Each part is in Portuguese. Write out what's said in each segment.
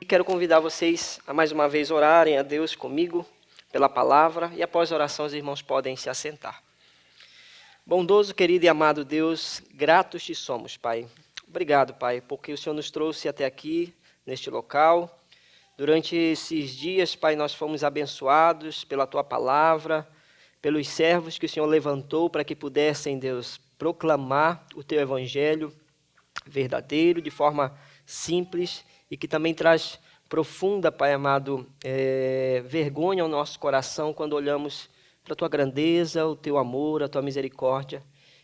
quero convidar vocês a mais uma vez orarem a Deus comigo pela palavra e após a oração os irmãos podem se assentar. Bondoso, querido e amado Deus, gratos te somos, Pai. Obrigado, Pai, porque o Senhor nos trouxe até aqui, neste local. Durante esses dias, Pai, nós fomos abençoados pela Tua palavra, pelos servos que o Senhor levantou para que pudessem, Deus, proclamar o Teu Evangelho verdadeiro, de forma simples e que também traz profunda, Pai amado, vergonha ao nosso coração quando olhamos para a Tua grandeza, o Teu amor, a Tua misericórdia,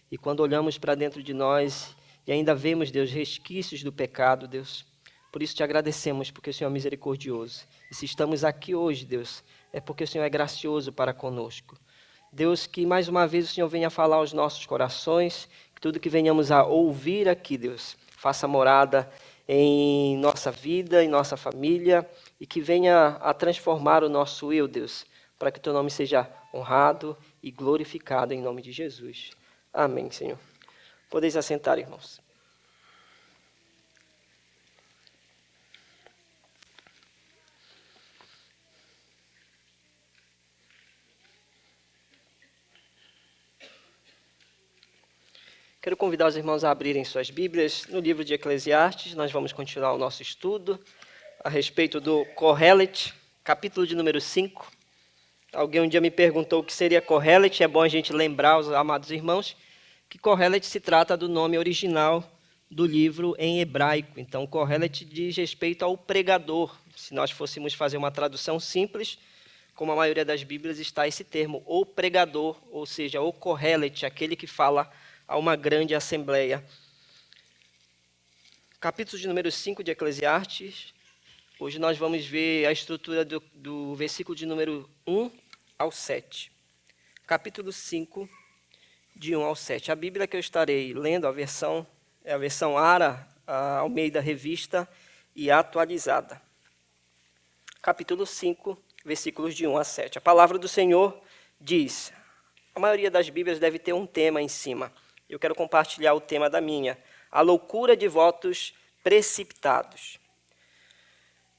e quando olhamos para dentro de nós e ainda vemos, Deus, resquícios do pecado, Deus. Por isso te agradecemos, porque o Senhor é misericordioso. E se estamos aqui hoje, Deus, é porque o Senhor é gracioso para conosco. Deus, que mais uma vez o Senhor venha falar aos nossos corações, que tudo que venhamos a ouvir aqui, Deus, faça morada em nossa vida, em nossa família, e que venha a transformar o nosso eu, Deus, para que o Teu nome seja honrado e glorificado em nome de Jesus. Amém, Senhor. Podeis assentar, irmãos. Quero convidar os irmãos a abrirem suas Bíblias no livro de Eclesiastes. Nós vamos continuar o nosso estudo a respeito do Kohelet, capítulo de número 5. Alguém um dia me perguntou o que seria Kohelet. É bom a gente lembrar, os amados irmãos, que Kohelet se trata do nome original do livro em hebraico. Então, Kohelet diz respeito ao pregador. Se nós fôssemos fazer uma tradução simples, como a maioria das Bíblias, está esse termo, o pregador, ou seja, o Kohelet, aquele que fala a uma grande assembleia. Capítulo de número 5 de Eclesiastes. Hoje nós vamos ver a estrutura do versículo de número 1 ao 7. Capítulo 5, de 1 ao 7. A Bíblia que eu estarei lendo, é a versão ARA, a Almeida Revista e Atualizada. Capítulo 5, versículos de 1 a 7. A palavra do Senhor diz, a maioria das Bíblias deve ter um tema em cima. Eu quero compartilhar o tema da minha, a loucura de votos precipitados.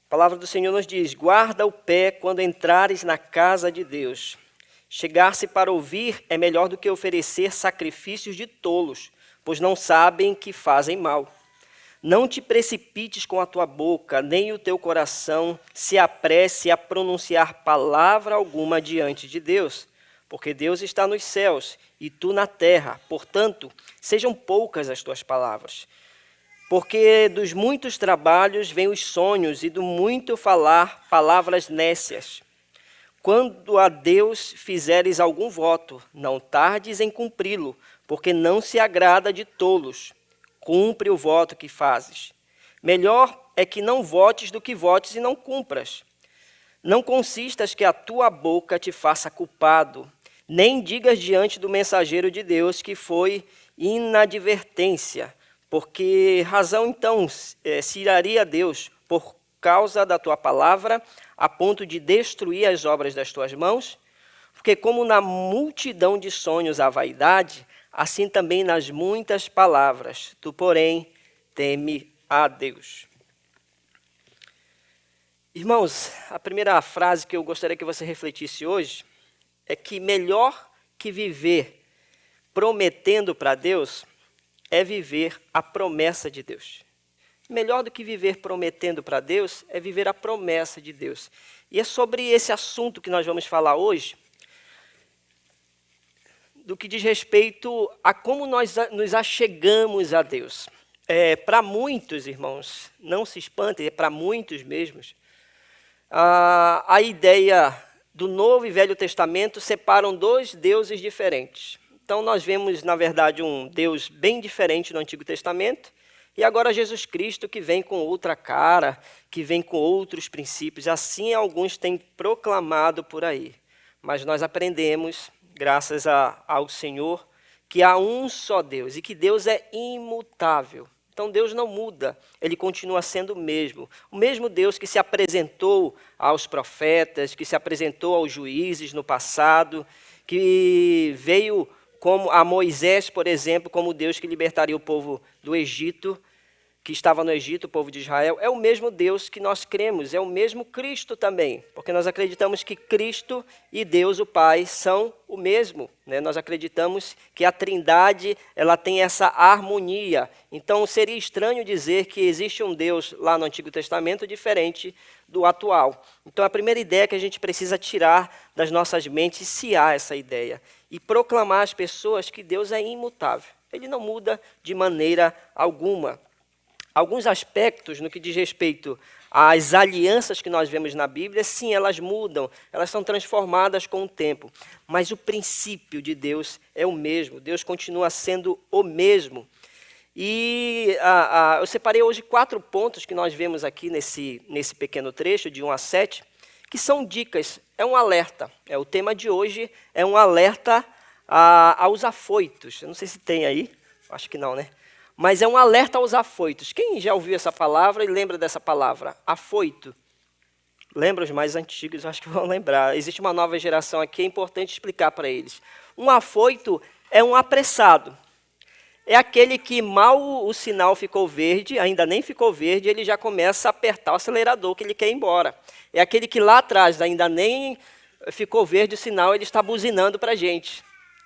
A palavra do Senhor nos diz, guarda o pé quando entrares na casa de Deus. Chegar-se para ouvir é melhor do que oferecer sacrifícios de tolos, pois não sabem que fazem mal. Não te precipites com a tua boca, nem o teu coração se apresse a pronunciar palavra alguma diante de Deus, porque Deus está nos céus e tu na terra. Portanto, sejam poucas as tuas palavras. Porque dos muitos trabalhos vêm os sonhos e do muito falar palavras nécias. Quando a Deus fizeres algum voto, não tardes em cumpri-lo, porque não se agrada de tolos. Cumpre o voto que fazes. Melhor é que não votes do que votes e não cumpras. Não consistas que a tua boca te faça culpado, nem digas diante do mensageiro de Deus que foi inadvertência, porque razão então se iraria a Deus por causa da tua palavra, a ponto de destruir as obras das tuas mãos? Porque como na multidão de sonhos há vaidade, assim também nas muitas palavras, tu, porém, teme a Deus. Irmãos, a primeira frase que eu gostaria que você refletisse hoje é que melhor que viver prometendo para Deus é viver a promessa de Deus. Melhor do que viver prometendo para Deus é viver a promessa de Deus. E é sobre esse assunto que nós vamos falar hoje, do que diz respeito a como nós nos achegamos a Deus. Para muitos, irmãos, não se espantem, é para muitos mesmos, a ideia do Novo e Velho Testamento separam dois deuses diferentes. Então nós vemos, na verdade, um Deus bem diferente no Antigo Testamento, e agora Jesus Cristo que vem com outra cara, que vem com outros princípios. Assim alguns têm proclamado por aí. Mas nós aprendemos, graças ao Senhor, que há um só Deus e que Deus é imutável. Então Deus não muda, Ele continua sendo o mesmo Deus que se apresentou aos profetas, que se apresentou aos juízes no passado, que veio como a Moisés, por exemplo, como Deus que libertaria o povo do Egito, que estava no Egito, o povo de Israel, é o mesmo Deus que nós cremos, é o mesmo Cristo também, porque nós acreditamos que Cristo e Deus, o Pai, são o mesmo, né? Nós acreditamos que a Trindade ela tem essa harmonia. Então, seria estranho dizer que existe um Deus lá no Antigo Testamento diferente do atual. Então, a primeira ideia que a gente precisa tirar das nossas mentes, se há essa ideia, e proclamar às pessoas que Deus é imutável. Ele não muda de maneira alguma. Alguns aspectos no que diz respeito às alianças que nós vemos na Bíblia, sim, elas mudam, elas são transformadas com o tempo. Mas o princípio de Deus é o mesmo, Deus continua sendo o mesmo. E eu separei hoje 4 pontos que nós vemos aqui nesse pequeno trecho, de 1 a 7, que são dicas, é um alerta. O tema de hoje é um alerta aos afoitos. Eu não sei se tem aí, acho que não, né? Mas é um alerta aos afoitos. Quem já ouviu essa palavra e lembra dessa palavra? Afoito. Lembra os mais antigos, acho que vão lembrar. Existe uma nova geração aqui, é importante explicar para eles. Um afoito é um apressado. É aquele que mal o sinal ficou verde, ainda nem ficou verde, ele já começa a apertar o acelerador que ele quer ir embora. É aquele que lá atrás ainda nem ficou verde o sinal, ele está buzinando para a gente.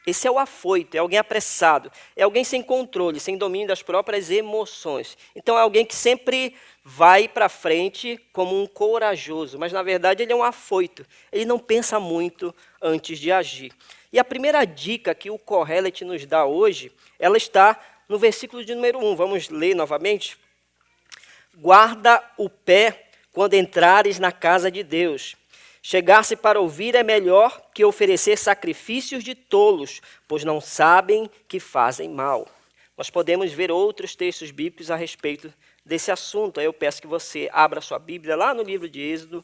Esse é o afoito, é alguém apressado, é alguém sem controle, sem domínio das próprias emoções. Então é alguém que sempre vai para frente como um corajoso, mas na verdade ele é um afoito, ele não pensa muito antes de agir. E a primeira dica que o Kohelet nos dá hoje, ela está no versículo de número 1, vamos ler novamente. Guarda o pé quando entrares na casa de Deus. Chegar-se para ouvir é melhor que oferecer sacrifícios de tolos, pois não sabem que fazem mal. Nós podemos ver outros textos bíblicos a respeito desse assunto. Aí eu peço que você abra sua Bíblia lá no livro de Êxodo,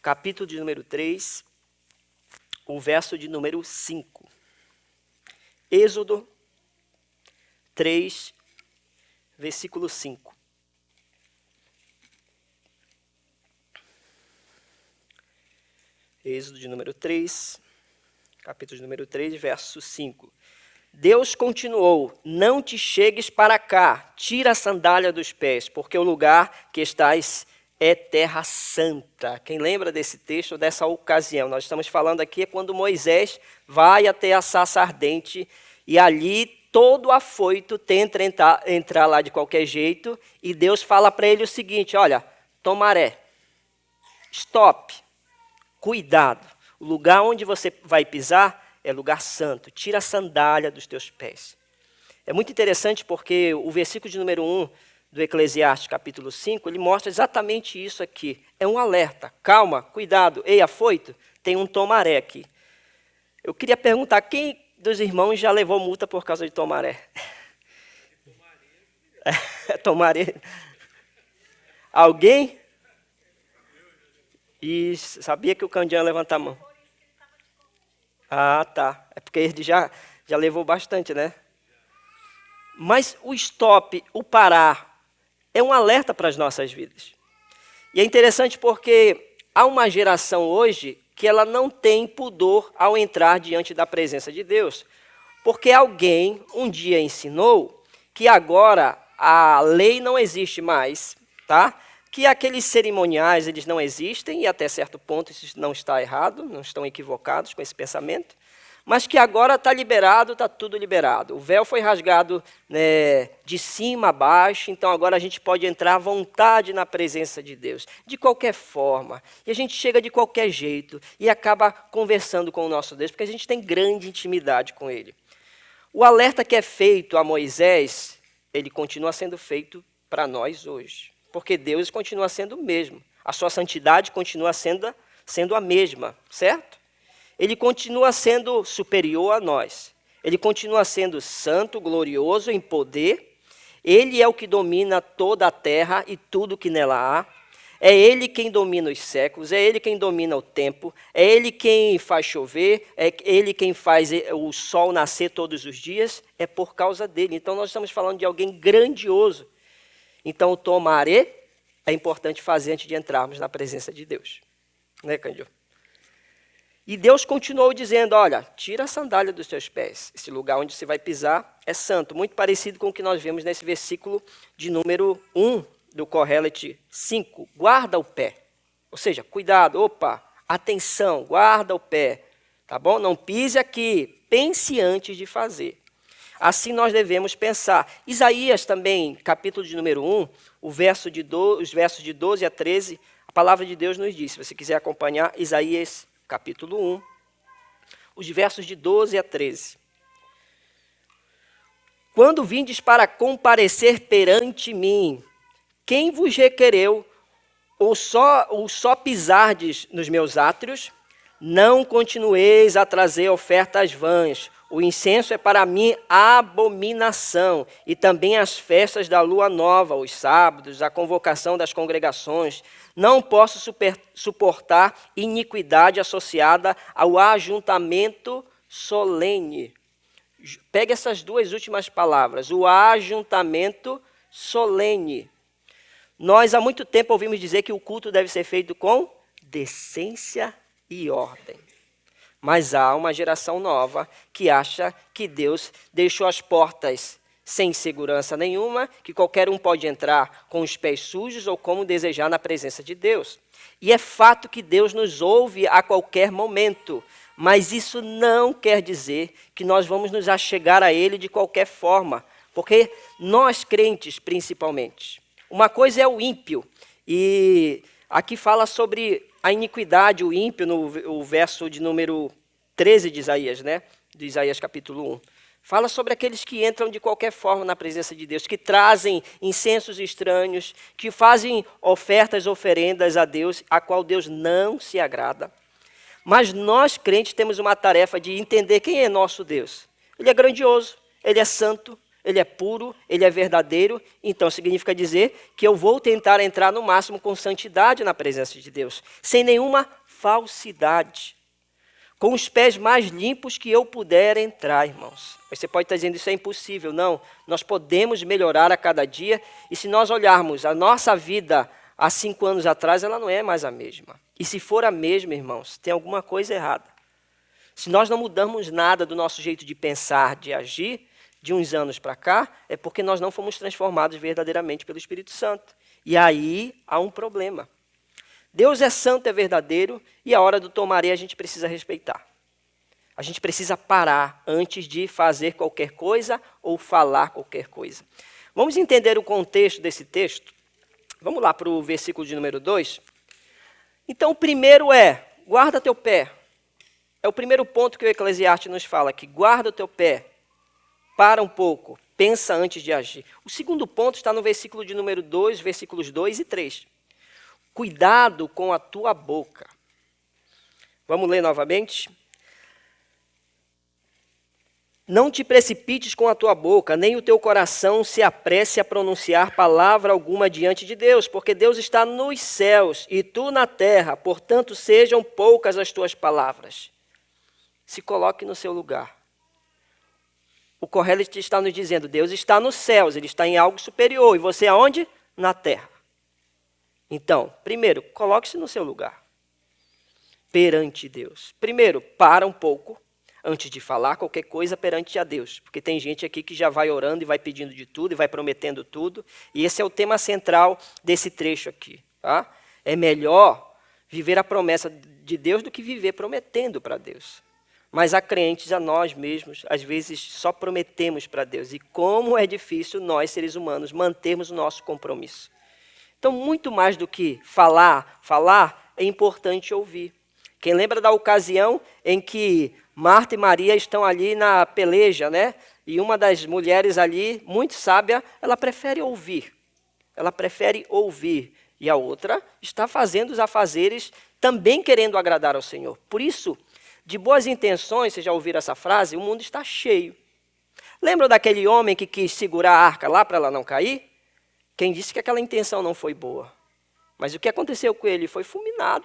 capítulo de número 3, o verso de número 5. Êxodo 3, versículo 5. Êxodo de número 3, capítulo de número 3, verso 5. Deus continuou, não te chegues para cá, tira a sandália dos pés, porque o lugar que estás é terra santa. Quem lembra desse texto, dessa ocasião? Nós estamos falando aqui quando Moisés vai até a sarça ardente e ali todo afoito tenta entrar lá de qualquer jeito e Deus fala para ele o seguinte, olha, tomaré, stop. Cuidado, o lugar onde você vai pisar é lugar santo. Tira a sandália dos teus pés. É muito interessante porque o versículo de número 1 do Eclesiastes, capítulo 5, ele mostra exatamente isso aqui. É um alerta. Calma, cuidado. Ei, afoito, tem um tomaré aqui. Eu queria perguntar, quem dos irmãos já levou multa por causa de tomaré? Tomaré. Alguém? E sabia que o Candiano ia levantar a mão? Ah, tá. É porque ele já levou bastante, né? Mas o stop, o parar, é um alerta para as nossas vidas. E é interessante porque há uma geração hoje que ela não tem pudor ao entrar diante da presença de Deus. Porque alguém um dia ensinou que agora a lei não existe mais, tá? Que aqueles cerimoniais eles não existem, e até certo ponto isso não está errado, não estão equivocados com esse pensamento, mas que agora está liberado, está tudo liberado. O véu foi rasgado, né, de cima a baixo, então agora a gente pode entrar à vontade na presença de Deus, de qualquer forma. E a gente chega de qualquer jeito e acaba conversando com o nosso Deus, porque a gente tem grande intimidade com Ele. O alerta que é feito a Moisés, ele continua sendo feito para nós hoje. Porque Deus continua sendo o mesmo. A sua santidade continua sendo a mesma, certo? Ele continua sendo superior a nós. Ele continua sendo santo, glorioso, em poder. Ele é o que domina toda a terra e tudo que nela há. É Ele quem domina os séculos, é Ele quem domina o tempo, é Ele quem faz chover, é Ele quem faz o sol nascer todos os dias, é por causa dele. Então nós estamos falando de alguém grandioso. Então, o tomaré é importante fazer antes de entrarmos na presença de Deus. Né, Cândido? E Deus continuou dizendo, olha, tira a sandália dos teus pés. Esse lugar onde você vai pisar é santo. Muito parecido com o que nós vemos nesse versículo de número 1 do Kohelet 5. Guarda o pé. Ou seja, cuidado, opa, atenção, guarda o pé. Tá bom? Não pise aqui, pense antes de fazer. Assim nós devemos pensar. Isaías também, capítulo de número 1, os versos de 12 a 13, a palavra de Deus nos diz. Se você quiser acompanhar, Isaías, capítulo 1, os versos de 12 a 13. Quando vindes para comparecer perante mim, quem vos requereu, ou só pisardes nos meus átrios, não continueis a trazer ofertas vãs. O incenso é para mim abominação, e também as festas da lua nova, os sábados, a convocação das congregações. Não posso suportar iniquidade associada ao ajuntamento solene. Pegue essas duas últimas palavras, o ajuntamento solene. Nós há muito tempo ouvimos dizer que o culto deve ser feito com decência e ordem. Mas há uma geração nova que acha que Deus deixou as portas sem segurança nenhuma, que qualquer um pode entrar com os pés sujos ou como desejar na presença de Deus. E é fato que Deus nos ouve a qualquer momento, mas isso não quer dizer que nós vamos nos achegar a Ele de qualquer forma, porque nós crentes, principalmente, uma coisa é o ímpio, e aqui fala sobre a iniquidade, o ímpio, no verso de número 13 de Isaías, né? De Isaías capítulo 1. Fala sobre aqueles que entram de qualquer forma na presença de Deus, que trazem incensos estranhos, que fazem ofertas, oferendas a Deus, a qual Deus não se agrada. Mas nós, crentes, temos uma tarefa de entender quem é nosso Deus. Ele é grandioso, Ele é santo, Ele é puro, Ele é verdadeiro. Então significa dizer que eu vou tentar entrar no máximo com santidade na presença de Deus, sem nenhuma falsidade, com os pés mais limpos que eu puder entrar, irmãos. Você pode estar dizendo, isso é impossível. Não, nós podemos melhorar a cada dia, e se nós olharmos a nossa vida há 5 anos atrás, ela não é mais a mesma. E se for a mesma, irmãos, tem alguma coisa errada. Se nós não mudamos nada do nosso jeito de pensar, de agir, de uns anos para cá, é porque nós não fomos transformados verdadeiramente pelo Espírito Santo. E aí há um problema. Deus é santo, é verdadeiro, e a hora do tomaré a gente precisa respeitar. A gente precisa parar antes de fazer qualquer coisa ou falar qualquer coisa. Vamos entender o contexto desse texto? Vamos lá para o versículo de número 2. Então, o primeiro é, guarda teu pé. É o primeiro ponto que o Eclesiastes nos fala aqui, guarda o teu pé. Para um pouco, pensa antes de agir. O segundo ponto está no versículo de número 2, versículos 2 e 3. Cuidado com a tua boca. Vamos ler novamente? Não te precipites com a tua boca, nem o teu coração se apresse a pronunciar palavra alguma diante de Deus, porque Deus está nos céus e tu na terra, portanto sejam poucas as tuas palavras. Se coloque no seu lugar. O Kohelet está nos dizendo, Deus está nos céus, Ele está em algo superior, e você aonde? Na terra. Então, primeiro, coloque-se no seu lugar, perante Deus. Primeiro, para um pouco, antes de falar qualquer coisa perante a Deus, porque tem gente aqui que já vai orando e vai pedindo de tudo, e vai prometendo tudo, e esse é o tema central desse trecho aqui. Tá? É melhor viver a promessa de Deus do que viver prometendo para Deus. Mas há crentes, a nós mesmos, às vezes só prometemos para Deus. E como é difícil nós, seres humanos, mantermos o nosso compromisso. Então, muito mais do que falar, é importante ouvir. Quem lembra da ocasião em que Marta e Maria estão ali na peleja, né? E uma das mulheres ali, muito sábia, ela prefere ouvir. Ela prefere ouvir. E a outra está fazendo os afazeres, também querendo agradar ao Senhor. Por isso, de boas intenções, vocês já ouviram essa frase? O mundo está cheio. Lembra daquele homem que quis segurar a arca lá para ela não cair? Quem disse que aquela intenção não foi boa? Mas o que aconteceu com ele? Foi fulminado.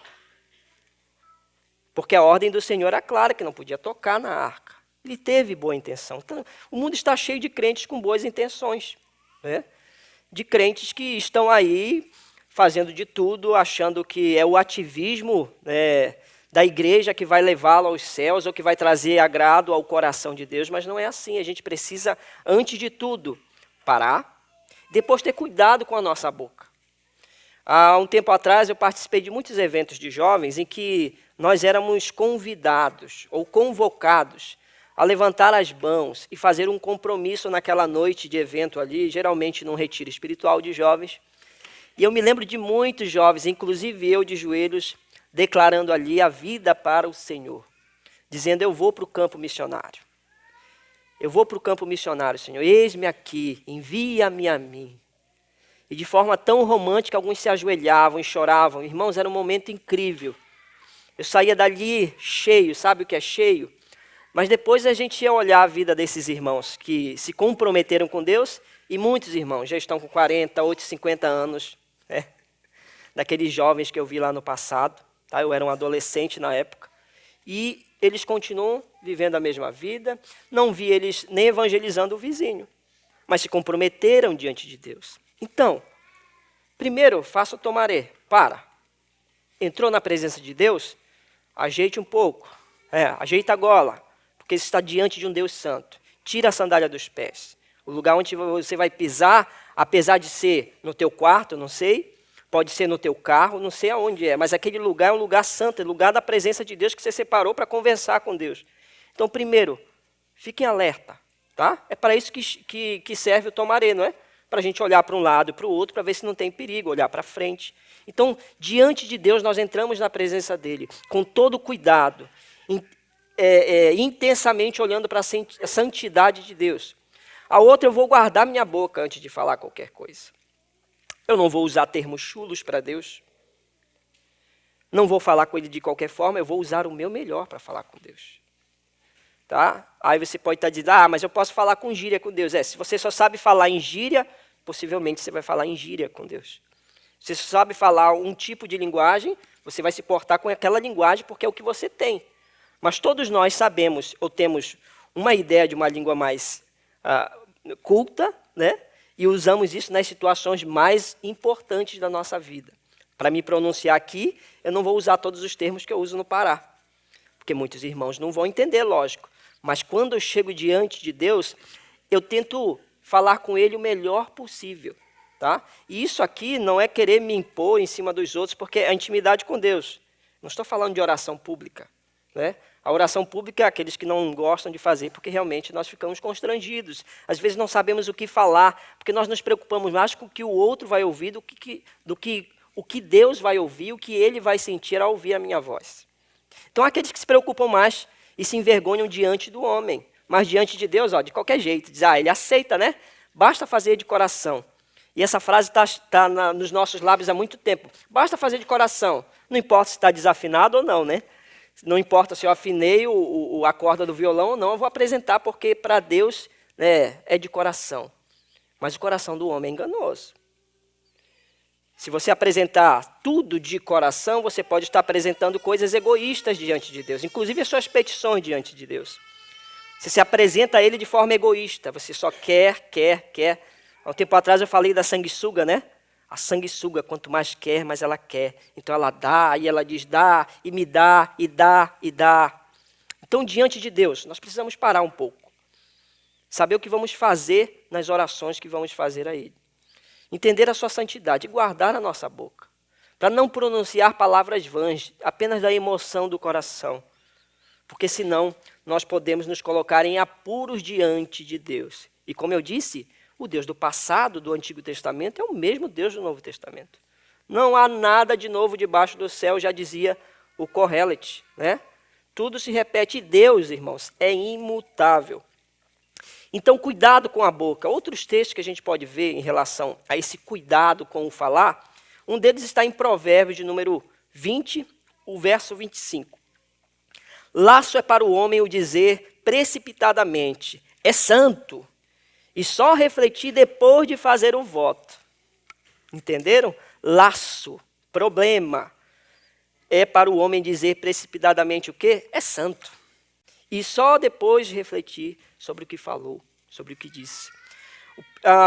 Porque a ordem do Senhor era clara, que não podia tocar na arca. Ele teve boa intenção. Então, o mundo está cheio de crentes com boas intenções. Né? De crentes que estão aí fazendo de tudo, achando que é o ativismo da igreja que vai levá-lo aos céus ou que vai trazer agrado ao coração de Deus, mas não é assim. A gente precisa, antes de tudo, parar, depois ter cuidado com a nossa boca. Há um tempo atrás eu participei de muitos eventos de jovens em que nós éramos convidados ou convocados a levantar as mãos e fazer um compromisso naquela noite de evento ali, geralmente num retiro espiritual de jovens. E eu me lembro de muitos jovens, inclusive eu de joelhos, declarando ali a vida para o Senhor, dizendo: eu vou para o campo missionário. Eu vou para o campo missionário, Senhor. Eis-me aqui, envia-me a mim. E de forma tão romântica, alguns se ajoelhavam e choravam. Irmãos, era um momento incrível. Eu saía dali cheio, sabe o que é cheio? Mas depois a gente ia olhar a vida desses irmãos que se comprometeram com Deus, e muitos irmãos já estão com 40, outros 50 anos, né? Daqueles jovens que eu vi lá no passado. Tá? Eu era um adolescente na época. E eles continuam vivendo a mesma vida. Não vi eles nem evangelizando o vizinho, mas se comprometeram diante de Deus. Então, primeiro, faça o tomaré. Para. Entrou na presença de Deus? Ajeite um pouco. Ajeita a gola, porque você está diante de um Deus santo. Tira a sandália dos pés. O lugar onde você vai pisar, apesar de ser no teu quarto, não sei, pode ser no teu carro, não sei aonde é, mas aquele lugar é um lugar santo, é lugar da presença de Deus que você separou para conversar com Deus. Então, primeiro, fiquem alerta, tá? É para isso que serve o tomaré, não é? Para a gente olhar para um lado e para o outro, para ver se não tem perigo, olhar para frente. Então, diante de Deus, nós entramos na presença dele, com todo cuidado, intensamente olhando para a santidade de Deus. A outra, eu vou guardar minha boca antes de falar qualquer coisa. Eu não vou usar termos chulos para Deus. Não vou falar com ele de qualquer forma, eu vou usar o meu melhor para falar com Deus. Tá? Aí você pode estar dizendo: mas eu posso falar com gíria com Deus. Se você só sabe falar em gíria, possivelmente você vai falar em gíria com Deus. Se você só sabe falar um tipo de linguagem, você vai se portar com aquela linguagem porque é o que você tem. Mas todos nós sabemos ou temos uma ideia de uma língua mais culta, né? E usamos isso nas situações mais importantes da nossa vida. Para me pronunciar aqui, eu não vou usar todos os termos que eu uso no Pará, porque muitos irmãos não vão entender, lógico. Mas quando eu chego diante de Deus, eu tento falar com Ele o melhor possível. Tá? E isso aqui não é querer me impor em cima dos outros, porque é a intimidade com Deus. Não estou falando de oração pública. Né? A oração pública é aqueles que não gostam de fazer, porque realmente nós ficamos constrangidos. Às vezes não sabemos o que falar, porque nós nos preocupamos mais com o que o outro vai ouvir do que o que Deus vai ouvir, o que Ele vai sentir ao ouvir a minha voz. Então, aqueles que se preocupam mais e se envergonham diante do homem, mas diante de Deus, de qualquer jeito, diz: Ele aceita, né? Basta fazer de coração. E essa frase está nos nossos lábios há muito tempo. Basta fazer de coração. Não importa se está desafinado ou não, né? Não importa se eu afinei a corda do violão ou não, eu vou apresentar, porque para Deus, né, é de coração. Mas o coração do homem é enganoso. Se você apresentar tudo de coração, você pode estar apresentando coisas egoístas diante de Deus, inclusive as suas petições diante de Deus. Você se apresenta a Ele de forma egoísta, você só quer. Há um tempo atrás eu falei da sanguessuga, né? A sanguessuga, quanto mais quer, mais ela quer. Então ela dá, e ela diz: dá, e me dá, e dá, e dá. Então, diante de Deus, nós precisamos parar um pouco. Saber o que vamos fazer nas orações que vamos fazer a Ele. Entender a sua santidade e guardar a nossa boca. Para não pronunciar palavras vãs, apenas da emoção do coração. Porque senão nós podemos nos colocar em apuros diante de Deus. E como eu disse, o Deus do passado, do Antigo Testamento, é o mesmo Deus do Novo Testamento. Não há nada de novo debaixo do céu, já dizia o Kohelet, né? Tudo se repete. E Deus, irmãos, é imutável. Então, cuidado com a boca. Outros textos que a gente pode ver em relação a esse cuidado com o falar, um deles está em Provérbios, de número 20, o verso 25. Laço é para o homem o dizer precipitadamente: é santo, e só refletir depois de fazer o voto. Entenderam? Laço, problema. É para o homem dizer precipitadamente o quê? É santo. E só depois de refletir sobre o que falou, sobre o que disse.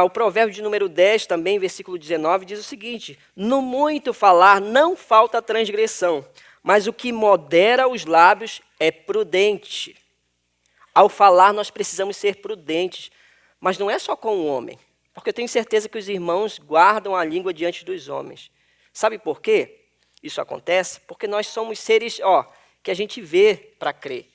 O provérbio de número 10, também, versículo 19, diz o seguinte: no muito falar não falta transgressão, mas o que modera os lábios é prudente. Ao falar, nós precisamos ser prudentes, mas não é só com o homem, porque eu tenho certeza que os irmãos guardam a língua diante dos homens. Sabe por quê isso acontece? Porque nós somos seres, que a gente vê para crer.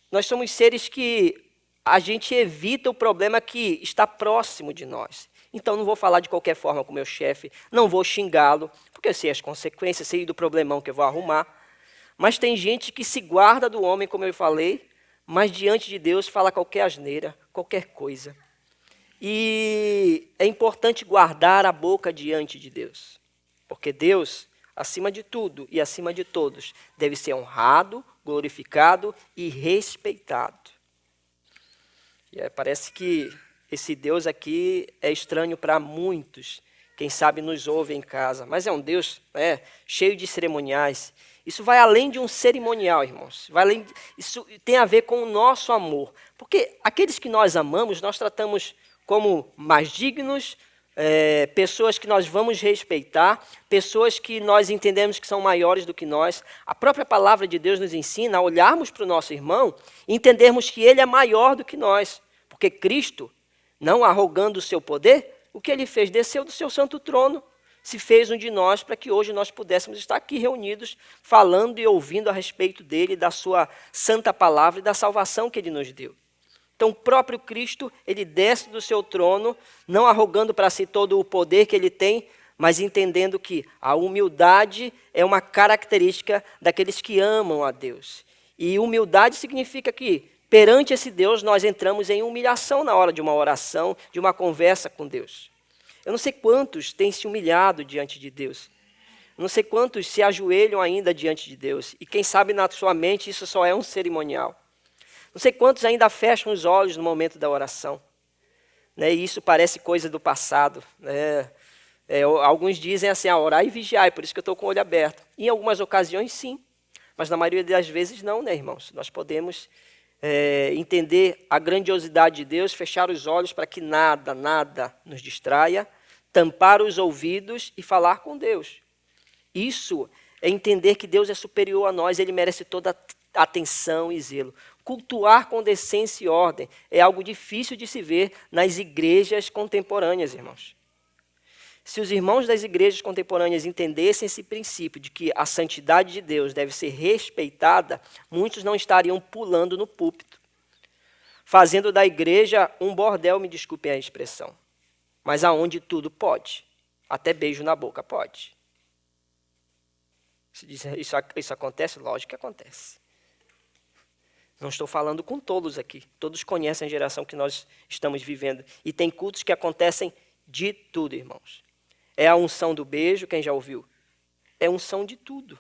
Nós somos seres que a gente evita o problema que está próximo de nós. Então, não vou falar de qualquer forma com o meu chefe, não vou xingá-lo, porque eu sei as consequências, sei do problemão que eu vou arrumar. Mas tem gente que se guarda do homem, como eu falei, mas diante de Deus fala qualquer asneira, qualquer coisa. E é importante guardar a boca diante de Deus, porque Deus, acima de tudo e acima de todos, deve ser honrado, glorificado e respeitado. E parece que esse Deus aqui é estranho para muitos, quem sabe nos ouve em casa, mas é um Deus cheio de cerimoniais. Isso vai além de um cerimonial, irmãos. Isso tem a ver com o nosso amor. Porque aqueles que nós amamos, nós tratamos como mais dignos, pessoas que nós vamos respeitar, pessoas que nós entendemos que são maiores do que nós. A própria palavra de Deus nos ensina a olharmos para o nosso irmão e entendermos que ele é maior do que nós. Porque Cristo, não arrogando o seu poder, o que ele fez? Desceu do seu santo trono, se fez um de nós para que hoje nós pudéssemos estar aqui reunidos, falando e ouvindo a respeito dele, da sua santa palavra e da salvação que ele nos deu. Então, o próprio Cristo, ele desce do seu trono, não arrogando para si todo o poder que ele tem, mas entendendo que a humildade é uma característica daqueles que amam a Deus. E humildade significa que, perante esse Deus, nós entramos em humilhação na hora de uma oração, de uma conversa com Deus. Eu não sei quantos têm se humilhado diante de Deus. Eu não sei quantos se ajoelham ainda diante de Deus. E quem sabe na sua mente isso só é um cerimonial. Não sei quantos ainda fecham os olhos no momento da oração. E isso parece coisa do passado. Alguns dizem assim, orar e vigiar, por isso que eu estou com o olho aberto. Em algumas ocasiões, sim. Mas na maioria das vezes, não, irmãos? Nós podemos entender a grandiosidade de Deus, fechar os olhos para que nada nos distraia, tampar os ouvidos e falar com Deus. Isso é entender que Deus é superior a nós, ele merece toda atenção e zelo. Cultuar com decência e ordem é algo difícil de se ver nas igrejas contemporâneas, irmãos. Se os irmãos das igrejas contemporâneas entendessem esse princípio de que a santidade de Deus deve ser respeitada, muitos não estariam pulando no púlpito, fazendo da igreja um bordel, me desculpem a expressão, mas aonde tudo pode, até beijo na boca pode. Isso acontece? Lógico que acontece. Não estou falando com todos aqui. Todos conhecem a geração que nós estamos vivendo. E tem cultos que acontecem de tudo, irmãos. É a unção do beijo, quem já ouviu? É a unção de tudo.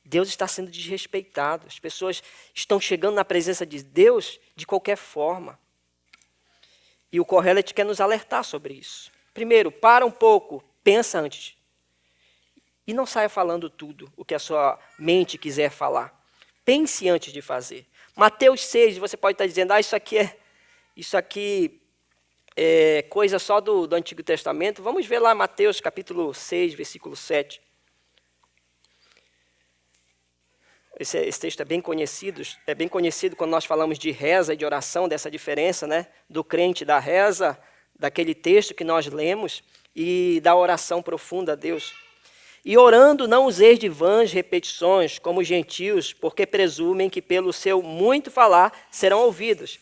Deus está sendo desrespeitado. As pessoas estão chegando na presença de Deus de qualquer forma. E o Kohelet quer nos alertar sobre isso. Primeiro, para um pouco, pensa antes. E não saia falando tudo o que a sua mente quiser falar. Pense antes de fazer. Mateus 6, você pode estar dizendo, isso aqui é coisa só do Antigo Testamento. Vamos ver lá Mateus capítulo 6, versículo 7. Esse texto é bem conhecido quando nós falamos de reza e de oração, dessa diferença, do crente da reza, daquele texto que nós lemos, e da oração profunda a Deus. E orando não useis de vãs repetições, como os gentios, porque presumem que pelo seu muito falar serão ouvidos.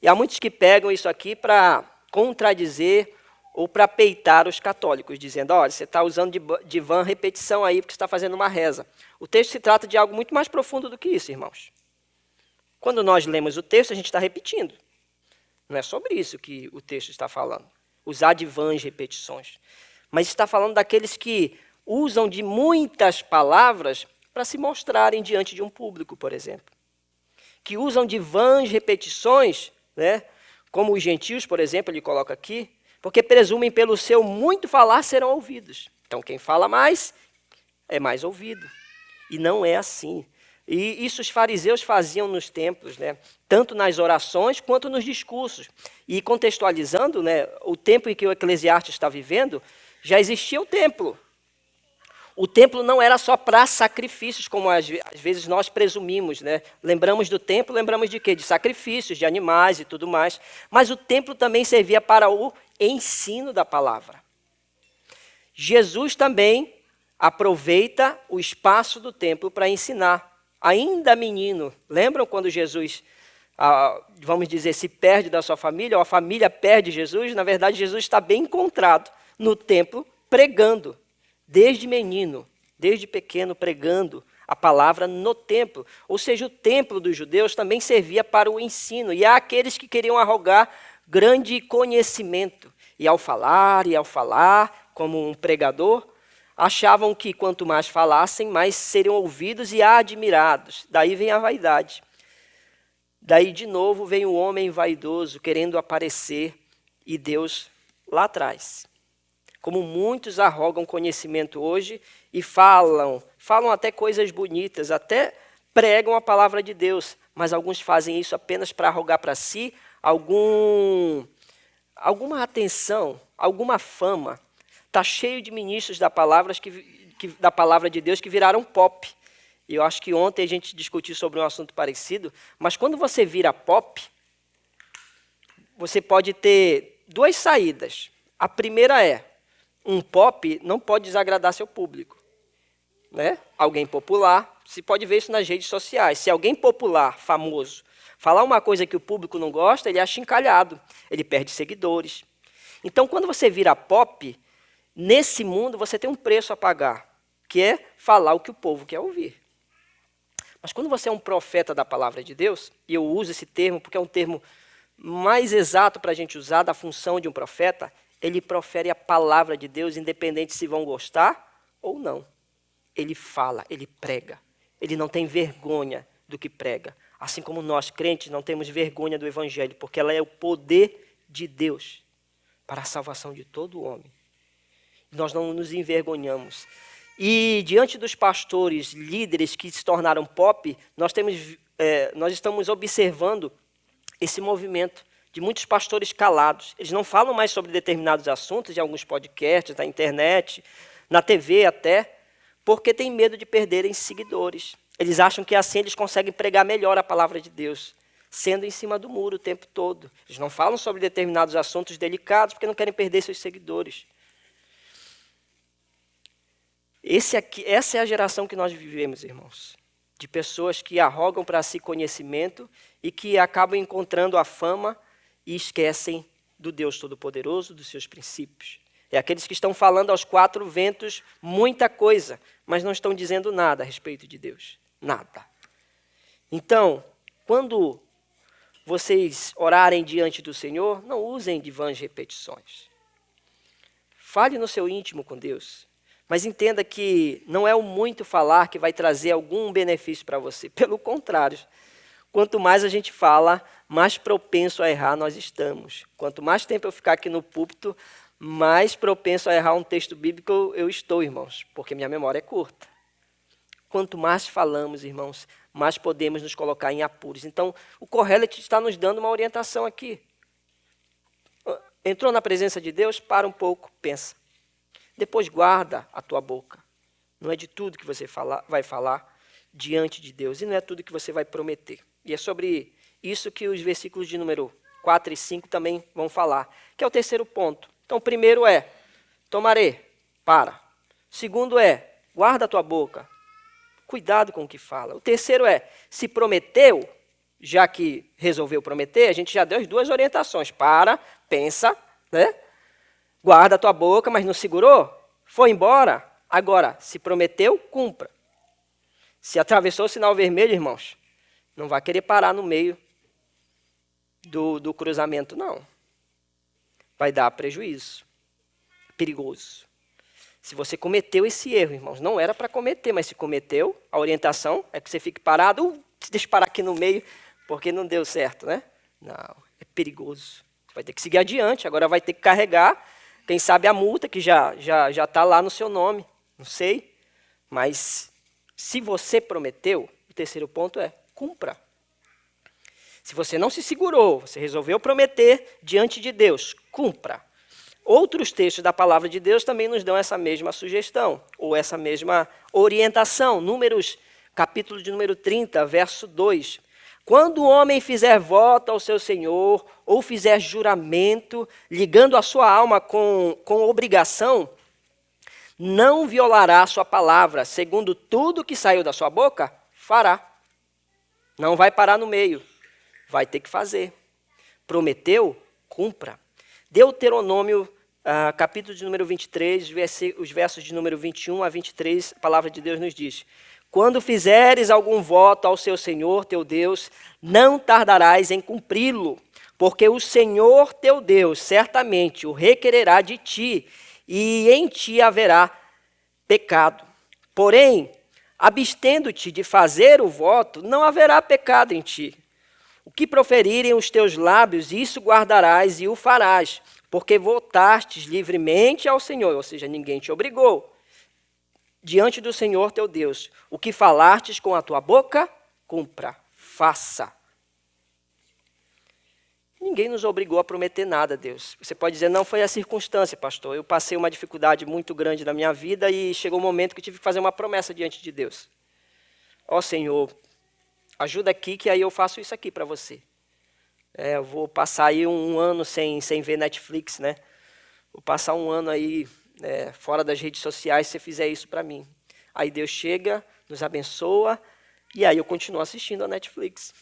E há muitos que pegam isso aqui para contradizer ou para peitar os católicos, dizendo, olha, você está usando de vã repetição aí, porque você está fazendo uma reza. O texto se trata de algo muito mais profundo do que isso, irmãos. Quando nós lemos o texto, a gente está repetindo. Não é sobre isso que o texto está falando. Usar de vãs repetições. Mas está falando daqueles que usam de muitas palavras para se mostrarem diante de um público, por exemplo. Que usam de vãs repetições, como os gentios, por exemplo, ele coloca aqui, porque presumem pelo seu muito falar serão ouvidos. Então, quem fala mais, é mais ouvido. E não é assim. E isso os fariseus faziam nos templos, tanto nas orações quanto nos discursos. E contextualizando, o tempo em que o Eclesiastes está vivendo, já existia o templo. O templo não era só para sacrifícios, como às vezes nós presumimos, né? Lembramos do templo, lembramos de quê? De sacrifícios, de animais e tudo mais. Mas o templo também servia para o ensino da palavra. Jesus também aproveita o espaço do templo para ensinar. Ainda menino, lembram quando Jesus, vamos dizer, se perde da sua família, ou a família perde Jesus? Na verdade, Jesus está bem encontrado no templo, pregando. Desde menino, desde pequeno, pregando a palavra no templo. Ou seja, o templo dos judeus também servia para o ensino. E há aqueles que queriam arrogar grande conhecimento. E ao falar, como um pregador, achavam que quanto mais falassem, mais seriam ouvidos e admirados. Daí vem a vaidade. Daí, de novo, vem o homem vaidoso, querendo aparecer, e Deus lá atrás. Como muitos arrogam conhecimento hoje e falam até coisas bonitas, até pregam a palavra de Deus, mas alguns fazem isso apenas para arrogar para si alguma atenção, alguma fama. Está cheio de ministros da palavra de Deus que viraram pop. E eu acho que ontem a gente discutiu sobre um assunto parecido, mas quando você vira pop, você pode ter duas saídas. A primeira é, um pop não pode desagradar seu público. Né? Alguém popular, você pode ver isso nas redes sociais. Se alguém popular, famoso, falar uma coisa que o público não gosta, ele é achincalhado, ele perde seguidores. Então, quando você vira pop, nesse mundo você tem um preço a pagar, que é falar o que o povo quer ouvir. Mas quando você é um profeta da palavra de Deus, e eu uso esse termo porque é um termo mais exato para a gente usar da função de um profeta, ele profere a palavra de Deus, independente se vão gostar ou não. Ele fala, ele prega. Ele não tem vergonha do que prega. Assim como nós, crentes, não temos vergonha do evangelho, porque ela é o poder de Deus para a salvação de todo homem. Nós não nos envergonhamos. E diante dos pastores, líderes que se tornaram pop, nós estamos observando esse movimento de muitos pastores calados. Eles não falam mais sobre determinados assuntos em alguns podcasts, na internet, na TV até, porque têm medo de perderem seguidores. Eles acham que assim eles conseguem pregar melhor a palavra de Deus, sendo em cima do muro o tempo todo. Eles não falam sobre determinados assuntos delicados porque não querem perder seus seguidores. Essa é a geração que nós vivemos, irmãos. De pessoas que arrogam para si conhecimento e que acabam encontrando a fama e esquecem do Deus Todo-Poderoso, dos seus princípios. É aqueles que estão falando aos quatro ventos muita coisa, mas não estão dizendo nada a respeito de Deus. Nada. Então, quando vocês orarem diante do Senhor, não usem de vãs repetições. Fale no seu íntimo com Deus. Mas entenda que não é o muito falar que vai trazer algum benefício para você. Pelo contrário, quanto mais a gente fala, mais propenso a errar nós estamos. Quanto mais tempo eu ficar aqui no púlpito, mais propenso a errar um texto bíblico eu estou, irmãos, porque minha memória é curta. Quanto mais falamos, irmãos, mais podemos nos colocar em apuros. Então, o Kohelet está nos dando uma orientação aqui. Entrou na presença de Deus, para um pouco, pensa. Depois guarda a tua boca. Não é de tudo que você vai falar diante de Deus. E não é tudo que você vai prometer. E é sobre isso que os versículos de número 4 e 5 também vão falar. Que é o terceiro ponto. Então, o primeiro é, tomarei, para. Segundo é, guarda a tua boca. Cuidado com o que fala. O terceiro é, se prometeu, já que resolveu prometer, a gente já deu as duas orientações. Para, pensa, né? Guarda a tua boca, mas não segurou? Foi embora? Agora, se prometeu, cumpra. Se atravessou o sinal vermelho, irmãos, não vai querer parar no meio do cruzamento, não. Vai dar prejuízo. Perigoso. Se você cometeu esse erro, irmãos, não era para cometer, mas se cometeu, a orientação é que você fique parado, deixa eu parar aqui no meio, porque não deu certo, né? Não, é perigoso. Vai ter que seguir adiante, agora vai ter que carregar. Quem sabe a multa que já está lá no seu nome, não sei. Mas se você prometeu, o terceiro ponto é, cumpra. Se você não se segurou, você resolveu prometer diante de Deus, cumpra. Outros textos da palavra de Deus também nos dão essa mesma sugestão, ou essa mesma orientação. Números, capítulo de número 30, verso 2. Quando o homem fizer voto ao seu Senhor, ou fizer juramento, ligando a sua alma com obrigação, não violará a sua palavra, segundo tudo que saiu da sua boca, fará. Não vai parar no meio, vai ter que fazer. Prometeu, cumpra. Deuteronômio, capítulo de número 23, os versos de número 21 a 23, a palavra de Deus nos diz: quando fizeres algum voto ao seu Senhor, teu Deus, não tardarás em cumpri-lo, porque o Senhor, teu Deus, certamente o requererá de ti, e em ti haverá pecado. Porém, abstendo-te de fazer o voto, não haverá pecado em ti. O que proferirem os teus lábios, isso guardarás e o farás, porque votastes livremente ao Senhor, ou seja, ninguém te obrigou, diante do Senhor teu Deus. O que falastes com a tua boca, cumpra, faça. Ninguém nos obrigou a prometer nada, Deus. Você pode dizer, não foi a circunstância, pastor. Eu passei uma dificuldade muito grande na minha vida e chegou um momento que eu tive que fazer uma promessa diante de Deus. Ó Senhor, ajuda aqui que aí eu faço isso aqui para você. Eu vou passar aí um ano sem ver Netflix, né? Vou passar um ano aí fora das redes sociais se você fizer isso para mim. Aí Deus chega, nos abençoa e aí eu continuo assistindo a Netflix.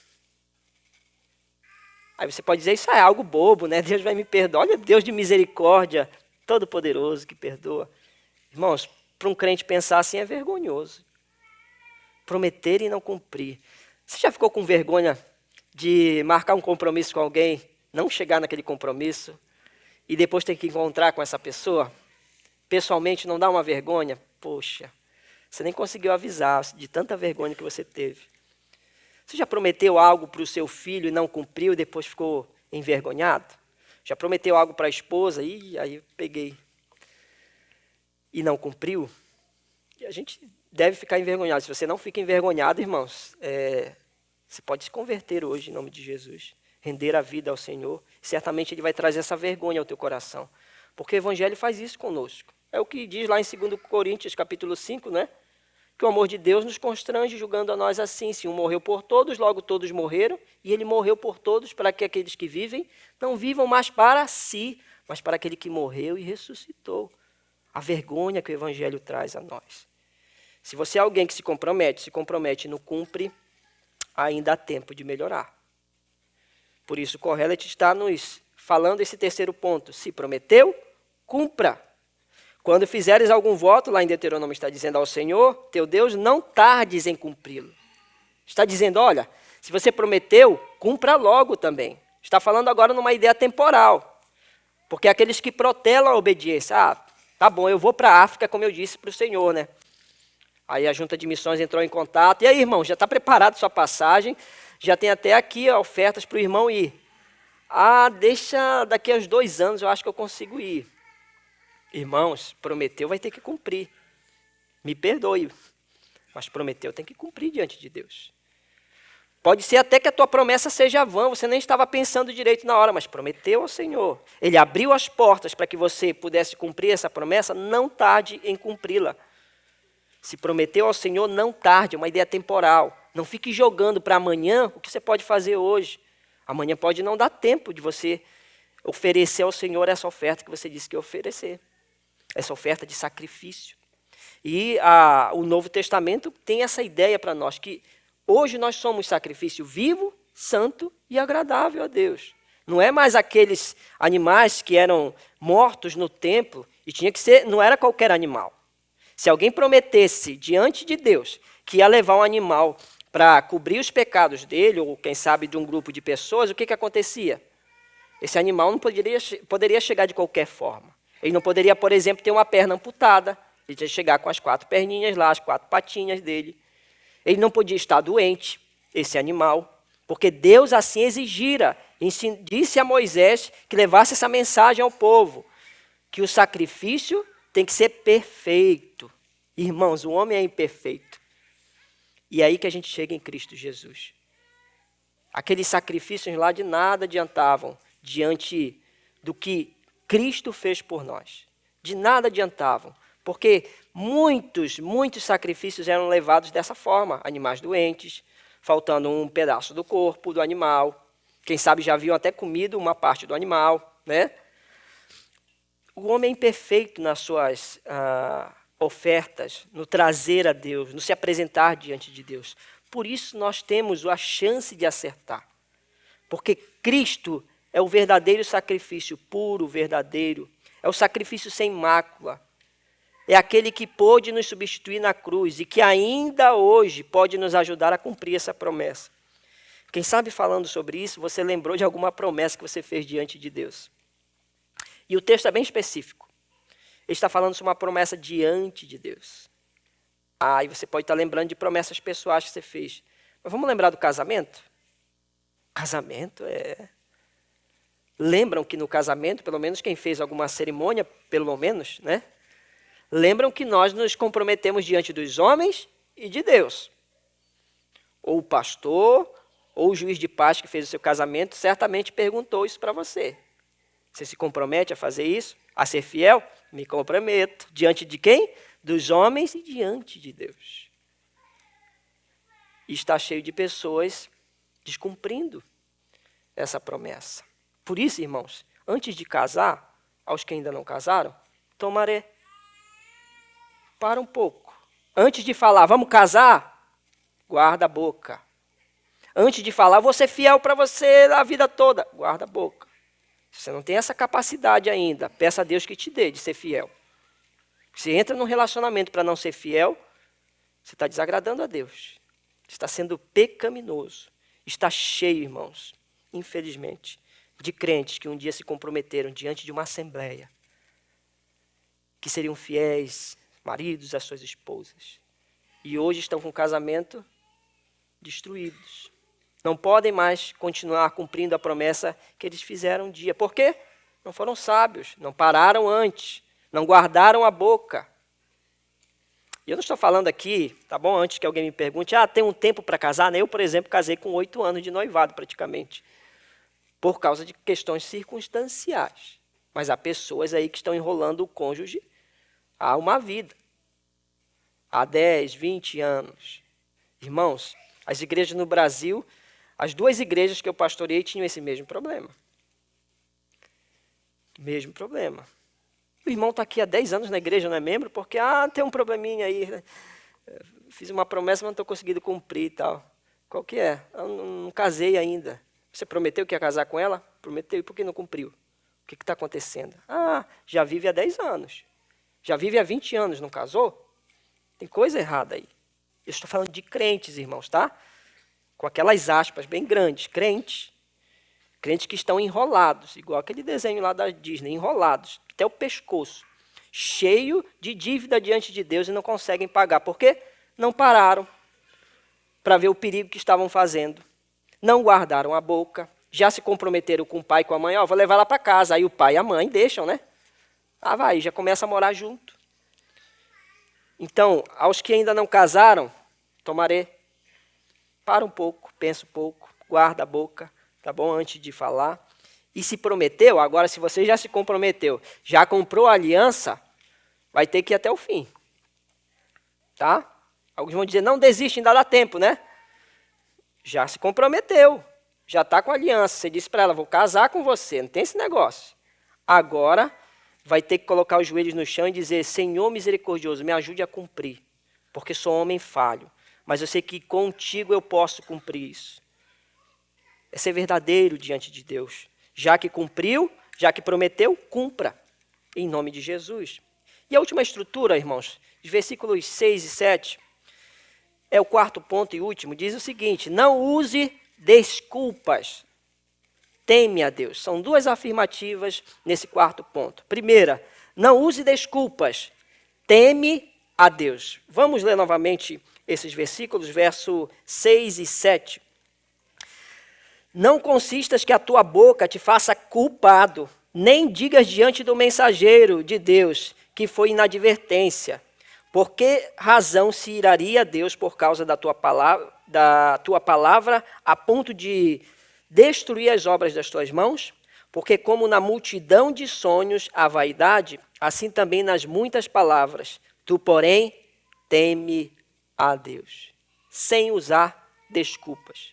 Aí você pode dizer, isso é algo bobo, né? Deus vai me perdoar. Olha, Deus de misericórdia, todo-poderoso que perdoa. Irmãos, para um crente pensar assim é vergonhoso. Prometer e não cumprir. Você já ficou com vergonha de marcar um compromisso com alguém, não chegar naquele compromisso e depois ter que encontrar com essa pessoa? Pessoalmente, não dá uma vergonha? Poxa, você nem conseguiu avisar de tanta vergonha que você teve. Você já prometeu algo para o seu filho e não cumpriu e depois ficou envergonhado? Já prometeu algo para a esposa e aí eu peguei e não cumpriu? E a gente deve ficar envergonhado. Se você não fica envergonhado, irmãos, você pode se converter hoje em nome de Jesus, render a vida ao Senhor. Certamente Ele vai trazer essa vergonha ao teu coração, porque o Evangelho faz isso conosco. É o que diz lá em 2 Coríntios, capítulo 5, né? Que o amor de Deus nos constrange, julgando a nós assim: se um morreu por todos, logo todos morreram, e Ele morreu por todos, para que aqueles que vivem não vivam mais para si, mas para aquele que morreu e ressuscitou. A vergonha que o Evangelho traz a nós. Se você é alguém que se compromete e não cumpre, ainda há tempo de melhorar. Por isso, Kohelet está nos falando esse terceiro ponto. Se prometeu, cumpra. Quando fizeres algum voto, lá em Deuteronômio está dizendo ao Senhor, teu Deus, não tardes em cumpri-lo. Está dizendo, olha, se você prometeu, cumpra logo também. Está falando agora numa ideia temporal. Porque aqueles que protelam a obediência, tá bom, eu vou para a África, como eu disse para o Senhor, né? Aí a junta de missões entrou em contato. E aí, irmão, já está preparado sua passagem? Já tem até aqui ofertas para o irmão ir. Deixa daqui a uns 2 anos, eu acho que eu consigo ir. Irmãos, prometeu, vai ter que cumprir. Me perdoe, mas prometeu, tem que cumprir diante de Deus. Pode ser até que a tua promessa seja vã, você nem estava pensando direito na hora, mas prometeu ao Senhor. Ele abriu as portas para que você pudesse cumprir essa promessa, não tarde em cumpri-la. Se prometeu ao Senhor, não tarde, é uma ideia temporal. Não fique jogando para amanhã o que você pode fazer hoje. Amanhã pode não dar tempo de você oferecer ao Senhor essa oferta que você disse que ia oferecer. Essa oferta de sacrifício. E o Novo Testamento tem essa ideia para nós, que hoje nós somos sacrifício vivo, santo e agradável a Deus. Não é mais aqueles animais que eram mortos no templo, e tinha que ser, não era qualquer animal. Se alguém prometesse diante de Deus que ia levar um animal para cobrir os pecados dele, ou quem sabe de um grupo de pessoas, o que acontecia? Esse animal não poderia chegar de qualquer forma. Ele não poderia, por exemplo, ter uma perna amputada. Ele tinha que chegar com as 4 perninhas lá, as 4 patinhas dele. Ele não podia estar doente, esse animal, porque Deus assim exigira. Disse a Moisés que levasse essa mensagem ao povo, que o sacrifício tem que ser perfeito. Irmãos, o homem é imperfeito. E é aí que a gente chega em Cristo Jesus. Aqueles sacrifícios lá de nada adiantavam diante do que Cristo fez por nós. De nada adiantavam, porque muitos sacrifícios eram levados dessa forma. Animais doentes, faltando um pedaço do corpo do animal. Quem sabe já haviam até comido uma parte do animal, né? O homem é imperfeito nas suas ofertas, no trazer a Deus, no se apresentar diante de Deus. Por isso nós temos a chance de acertar. Porque Cristo é o verdadeiro sacrifício, puro, verdadeiro. É o sacrifício sem mácula. É aquele que pôde nos substituir na cruz e que ainda hoje pode nos ajudar a cumprir essa promessa. Quem sabe falando sobre isso, você lembrou de alguma promessa que você fez diante de Deus. E o texto é bem específico. Ele está falando sobre uma promessa diante de Deus. E você pode estar lembrando de promessas pessoais que você fez. Mas vamos lembrar do casamento? Casamento é... Lembram que no casamento, pelo menos quem fez alguma cerimônia, pelo menos, né? Lembram que nós nos comprometemos diante dos homens e de Deus. Ou o pastor, ou o juiz de paz que fez o seu casamento, certamente perguntou isso para você. Você se compromete a fazer isso? A ser fiel? Me comprometo. Diante de quem? Dos homens e diante de Deus. E está cheio de pessoas descumprindo essa promessa. Por isso, irmãos, antes de casar, aos que ainda não casaram, tomaré. Para um pouco. Antes de falar, vamos casar, guarda a boca. Antes de falar, vou ser fiel para você a vida toda, guarda a boca. Se você não tem essa capacidade ainda, peça a Deus que te dê de ser fiel. Se entra num relacionamento para não ser fiel, você está desagradando a Deus. Está sendo pecaminoso. Está cheio, irmãos, infelizmente, de crentes que um dia se comprometeram diante de uma assembleia, que seriam fiéis maridos às suas esposas. E hoje estão com o casamento destruídos. Não podem mais continuar cumprindo a promessa que eles fizeram um dia. Por quê? Não foram sábios, não pararam antes, não guardaram a boca. E eu não estou falando aqui, tá bom, antes que alguém me pergunte, tem um tempo para casar? Né? Eu, por exemplo, casei com 8 anos de noivado praticamente, por causa de questões circunstanciais. Mas há pessoas aí que estão enrolando o cônjuge há uma vida, há 10, 20 anos. Irmãos, as igrejas no Brasil, as 2 igrejas que eu pastoreei tinham esse mesmo problema. Mesmo problema. O irmão está aqui há 10 anos na igreja, não é membro, porque tem um probleminha aí. Fiz uma promessa, mas não estou conseguindo cumprir e tal. Qual que é? Eu não casei ainda. Você prometeu que ia casar com ela? Prometeu, e por que não cumpriu? O que está acontecendo? Já vive há 10 anos. Já vive há 20 anos, não casou? Tem coisa errada aí. Eu estou falando de crentes, irmãos, tá? Com aquelas aspas bem grandes, crentes. Crentes que estão enrolados, igual aquele desenho lá da Disney, enrolados, até o pescoço, cheio de dívida diante de Deus e não conseguem pagar. Por quê? Não pararam para ver o perigo que estavam fazendo. Não guardaram a boca, já se comprometeram com o pai e com a mãe, vou levar ela para casa. Aí o pai e a mãe deixam, né? Vai, já começa a morar junto. Então, aos que ainda não casaram, tomaré. Para um pouco, pensa um pouco, guarda a boca, tá bom? Antes de falar. E se prometeu, agora se você já se comprometeu, já comprou a aliança, vai ter que ir até o fim. Tá? Alguns vão dizer, não desiste, ainda dá tempo, né? Já se comprometeu, já está com a aliança. Você disse para ela, vou casar com você, não tem esse negócio. Agora vai ter que colocar os joelhos no chão e dizer, Senhor misericordioso, me ajude a cumprir, porque sou homem falho, mas eu sei que contigo eu posso cumprir isso. É ser verdadeiro diante de Deus. Já que cumpriu, já que prometeu, cumpra, em nome de Jesus. E a última estrutura, irmãos, de versículos 6 e 7, é o 4º ponto e último, diz o seguinte, não use desculpas. Teme a Deus. São 2 afirmativas nesse 4º ponto. Primeira, não use desculpas. Teme a Deus. Vamos ler novamente esses versículos, verso 6 e 7. Não consistas que a tua boca te faça culpado, nem digas diante do mensageiro de Deus que foi inadvertência. Por que razão se iraria Deus por causa da tua palavra a ponto de destruir as obras das tuas mãos? Porque como na multidão de sonhos há vaidade, assim também nas muitas palavras. Tu, porém, teme a Deus, sem usar desculpas.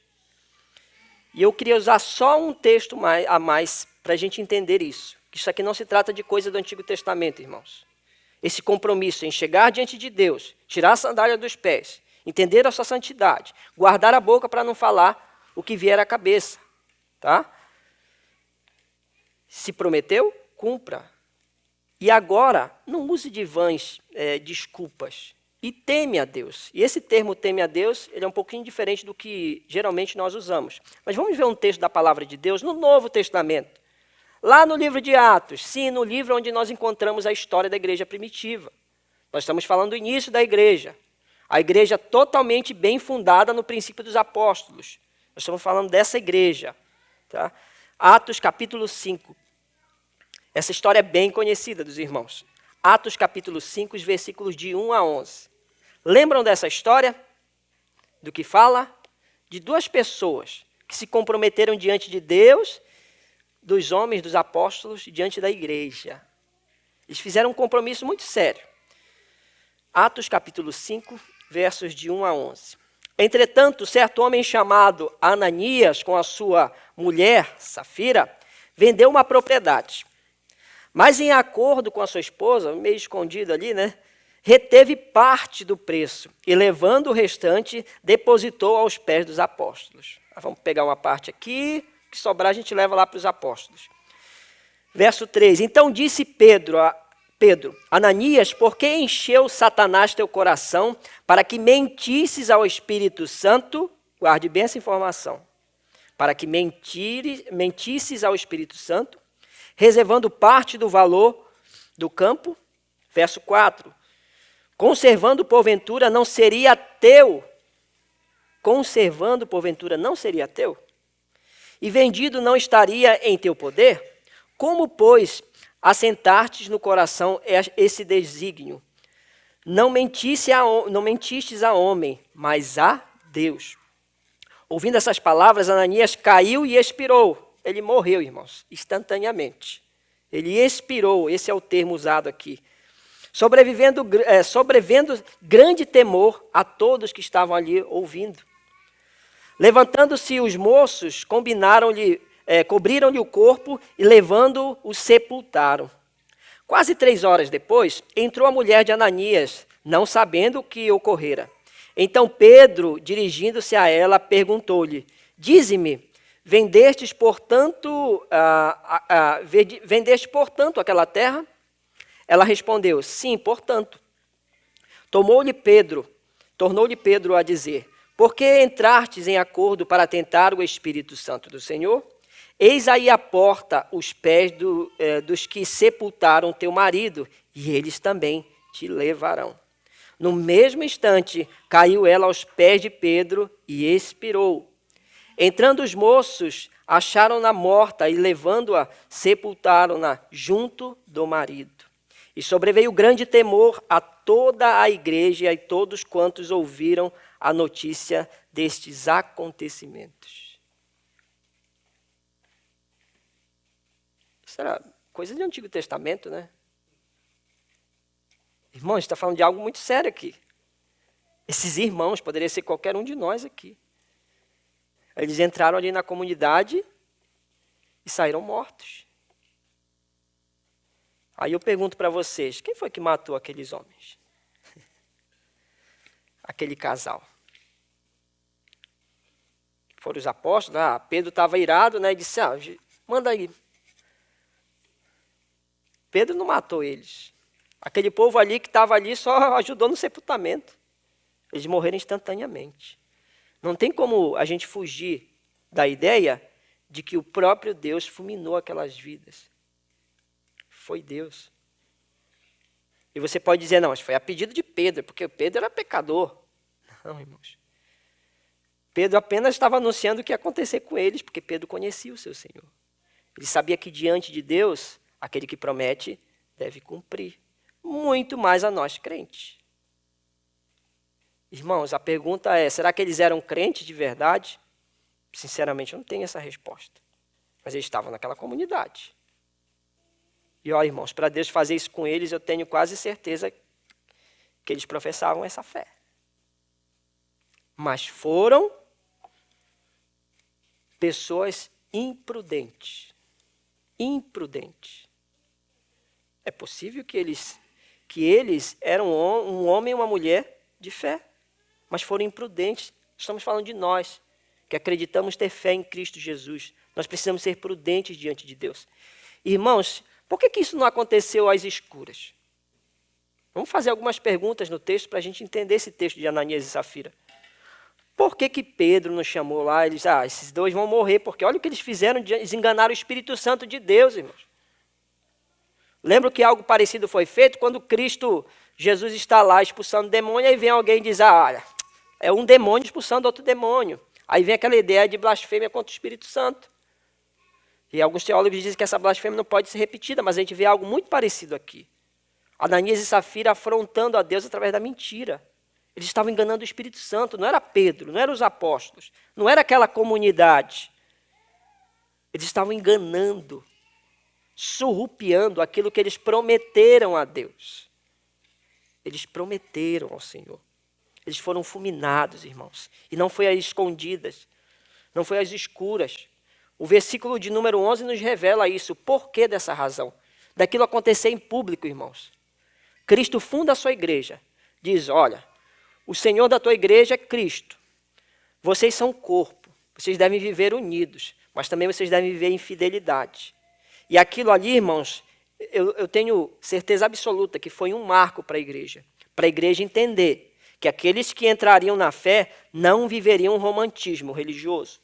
E eu queria usar só um texto a mais para a gente entender isso. Isso aqui não se trata de coisa do Antigo Testamento, irmãos. Esse compromisso em chegar diante de Deus, tirar a sandália dos pés, entender a sua santidade, guardar a boca para não falar o que vier à cabeça. Tá? Se prometeu, cumpra. E agora, não use de vãs desculpas. E teme a Deus. E esse termo teme a Deus, ele é um pouquinho diferente do que geralmente nós usamos. Mas vamos ver um texto da palavra de Deus no Novo Testamento. Lá no livro de Atos, sim, no livro onde nós encontramos a história da igreja primitiva. Nós estamos falando do início da igreja. A igreja totalmente bem fundada no princípio dos apóstolos. Nós estamos falando dessa igreja. Tá? Atos capítulo 5. Essa história é bem conhecida dos irmãos. Atos capítulo 5, os versículos de 1 a 11. Lembram dessa história? Do que fala? De duas pessoas que se comprometeram diante de Deus, dos homens, dos apóstolos, diante da igreja. Eles fizeram um compromisso muito sério. Atos capítulo 5, versos de 1 a 11. Entretanto, certo homem chamado Ananias, com a sua mulher, Safira, vendeu uma propriedade. Mas em acordo com a sua esposa, meio escondido ali, né? Reteve parte do preço e, levando o restante, depositou aos pés dos apóstolos. Vamos pegar uma parte aqui, que sobrar a gente leva lá para os apóstolos. Verso 3. Então disse Pedro, Ananias, por que encheu Satanás teu coração para que mentisses ao Espírito Santo? Guarde bem essa informação. Para que mentisses ao Espírito Santo, reservando parte do valor do campo. Verso 4. Conservando porventura não seria teu? Conservando porventura não seria teu? E vendido não estaria em teu poder? Como, pois, assentastes no coração esse desígnio? Não mentistes a homem, mas a Deus. Ouvindo essas palavras, Ananias caiu e expirou. Ele morreu, irmãos, instantaneamente. Ele expirou, esse é o termo usado aqui. Sobrevivendo grande temor a todos que estavam ali ouvindo. Levantando-se os moços, cobriram-lhe o corpo e, levando-o, o sepultaram. Quase 3 horas depois, entrou a mulher de Ananias, não sabendo o que ocorrera. Então Pedro, dirigindo-se a ela, perguntou-lhe: Dize-me, vendeste, portanto, aquela terra? Ela respondeu: Sim, portanto. Tornou-lhe Pedro a dizer: Por que entrastes em acordo para tentar o Espírito Santo do Senhor? Eis aí à porta os pés dos que sepultaram teu marido, e eles também te levarão. No mesmo instante, caiu ela aos pés de Pedro e expirou. Entrando os moços, acharam-na morta e, levando-a, sepultaram-na junto do marido. E sobreveio grande temor a toda a igreja e a todos quantos ouviram a notícia destes acontecimentos. Isso era coisa do Antigo Testamento, né? Irmãos, está falando de algo muito sério aqui. Esses irmãos, poderia ser qualquer um de nós aqui. Eles entraram ali na comunidade e saíram mortos. Aí eu pergunto para vocês, quem foi que matou aqueles homens? Aquele casal. Foram os apóstolos? Pedro estava irado, né? E disse, manda aí. Pedro não matou eles. Aquele povo ali que estava ali só ajudou no sepultamento. Eles morreram instantaneamente. Não tem como a gente fugir da ideia de que o próprio Deus fulminou aquelas vidas. Foi Deus. E você pode dizer, não, mas foi a pedido de Pedro, porque Pedro era pecador. Não, irmãos. Pedro apenas estava anunciando o que ia acontecer com eles, porque Pedro conhecia o seu Senhor. Ele sabia que diante de Deus, aquele que promete deve cumprir. Muito mais a nós crentes. Irmãos, a pergunta é, será que eles eram crentes de verdade? Sinceramente, eu não tenho essa resposta. Mas eles estavam naquela comunidade. E olha, irmãos, para Deus fazer isso com eles, eu tenho quase certeza que eles professavam essa fé. Mas foram pessoas imprudentes. Imprudentes. É possível que eles eram um homem e uma mulher de fé, mas foram imprudentes. Estamos falando de nós, que acreditamos ter fé em Cristo Jesus. Nós precisamos ser prudentes diante de Deus. Irmãos, por que isso não aconteceu às escuras? Vamos fazer algumas perguntas no texto para a gente entender esse texto de Ananias e Safira. Por que Pedro nos chamou lá? Eles, esses dois vão morrer, porque olha o que eles fizeram, eles enganaram o Espírito Santo de Deus, irmãos. Lembra que algo parecido foi feito quando Cristo, Jesus está lá expulsando demônio, aí vem alguém e diz, olha, é um demônio expulsando outro demônio. Aí vem aquela ideia de blasfêmia contra o Espírito Santo. E alguns teólogos dizem que essa blasfêmia não pode ser repetida, mas a gente vê algo muito parecido aqui. Ananias e Safira afrontando a Deus através da mentira. Eles estavam enganando o Espírito Santo, não era Pedro, não eram os apóstolos, não era aquela comunidade. Eles estavam enganando, surrupiando aquilo que eles prometeram a Deus. Eles prometeram ao Senhor. Eles foram fulminados, irmãos. E não foi às escondidas, não foi às escuras. O versículo de número 11 nos revela isso. O porquê dessa razão? Daquilo acontecer em público, irmãos. Cristo funda a sua igreja. Diz, olha, o Senhor da tua igreja é Cristo. Vocês são corpo. Vocês devem viver unidos. Mas também vocês devem viver em fidelidade. E aquilo ali, irmãos, eu tenho certeza absoluta que foi um marco para a igreja. Para a igreja entender que aqueles que entrariam na fé não viveriam um romantismo religioso,